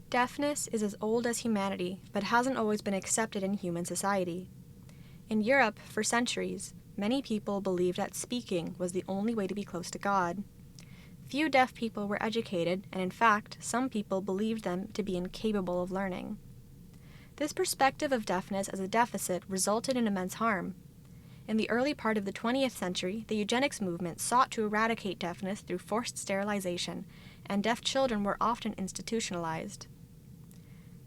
Deafness is as old as humanity, but hasn't always been accepted in human society. In Europe, for centuries, many people believed that speaking was the only way to be close to God. Few deaf people were educated, and in fact, some people believed them to be incapable of learning. This perspective of deafness as a deficit resulted in immense harm. In the early part of the 20th century, the eugenics movement sought to eradicate deafness through forced sterilization, and deaf children were often institutionalized.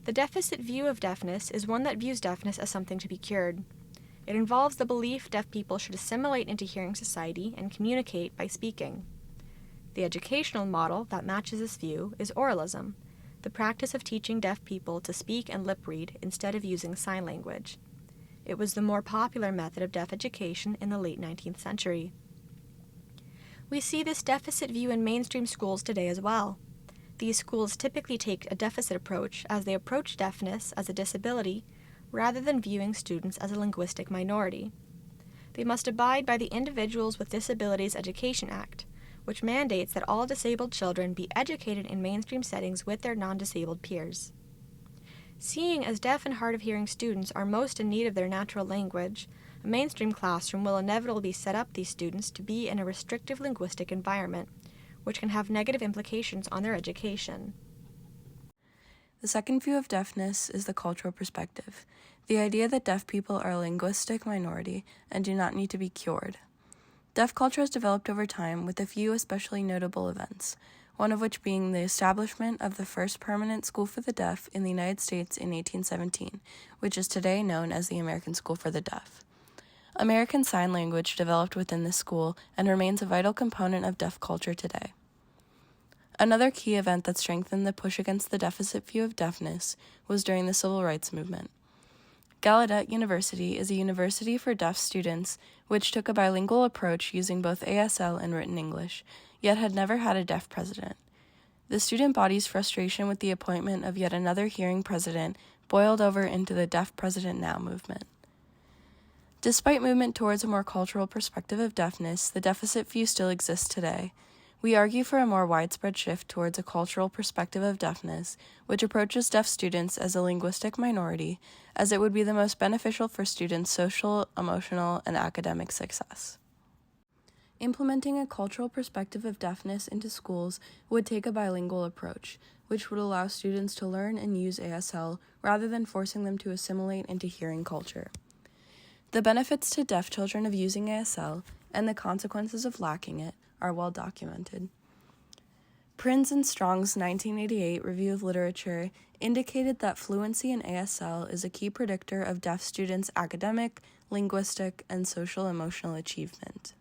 The deficit view of deafness is one that views deafness as something to be cured. It involves the belief deaf people should assimilate into hearing society and communicate by speaking. The educational model that matches this view is oralism, the practice of teaching deaf people to speak and lip read instead of using sign language. It was the more popular method of deaf education in the late 19th century. We see this deficit view in mainstream schools today as well. These schools typically take a deficit approach as they approach deafness as a disability rather than viewing students as a linguistic minority. They must abide by the Individuals with Disabilities Education Act, which mandates that all disabled children be educated in mainstream settings with their non-disabled peers. Seeing as deaf and hard-of-hearing students are most in need of their natural language, a mainstream classroom will inevitably set up these students to be in a restrictive linguistic environment, which can have negative implications on their education. The second view of deafness is the cultural perspective, the idea that deaf people are a linguistic minority and do not need to be cured. Deaf culture has developed over time with a few especially notable events, one of which being the establishment of the first permanent school for the deaf in the United States in 1817, which is today known as the American School for the Deaf. American Sign Language developed within this school and remains a vital component of deaf culture today. Another key event that strengthened the push against the deficit view of deafness was during the Civil Rights Movement. Gallaudet University is a university for deaf students which took a bilingual approach using both ASL and written English, yet had never had a deaf president. The student body's frustration with the appointment of yet another hearing president boiled over into the Deaf President Now movement. Despite movement towards a more cultural perspective of deafness, the deficit view still exists today. We argue for a more widespread shift towards a cultural perspective of deafness, which approaches deaf students as a linguistic minority, as it would be the most beneficial for students' social, emotional, and academic success. Implementing a cultural perspective of deafness into schools would take a bilingual approach, which would allow students to learn and use ASL rather than forcing them to assimilate into hearing culture. The benefits to deaf children of using ASL and the consequences of lacking it are well documented. Prins and Strong's 1988 Review of Literature indicated that fluency in ASL is a key predictor of deaf students' academic, linguistic, and social-emotional achievement.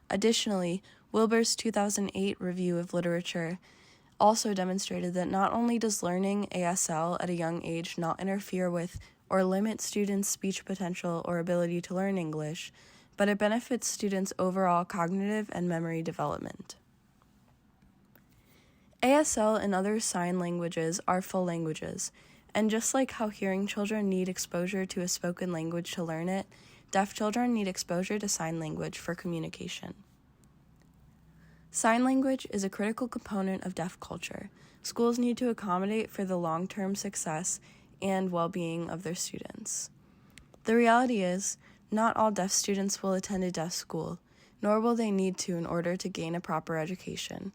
Additionally, Wilbur's 2008 Review of Literature also demonstrated that not only does learning ASL at a young age not interfere with or limit students' speech potential or ability to learn English, but it benefits students' overall cognitive and memory development. ASL and other sign languages are full languages, and just like how hearing children need exposure to a spoken language to learn it, deaf children need exposure to sign language for communication. Sign language is a critical component of deaf culture. Schools need to accommodate for the long-term success and well-being of their students. The reality is, not all deaf students will attend a deaf school, nor will they need to in order to gain a proper education.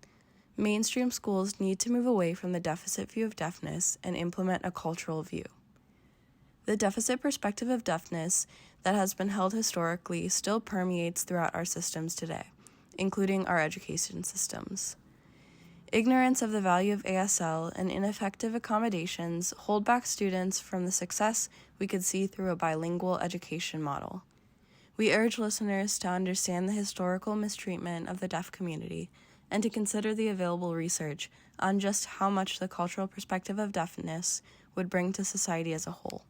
Mainstream schools need to move away from the deficit view of deafness and implement a cultural view. The deficit perspective of deafness that has been held historically still permeates throughout our systems today, including our education systems. Ignorance of the value of ASL and ineffective accommodations hold back students from the success we could see through a bilingual education model. We urge listeners to understand the historical mistreatment of the deaf community and to consider the available research on just how much the cultural perspective of deafness would bring to society as a whole.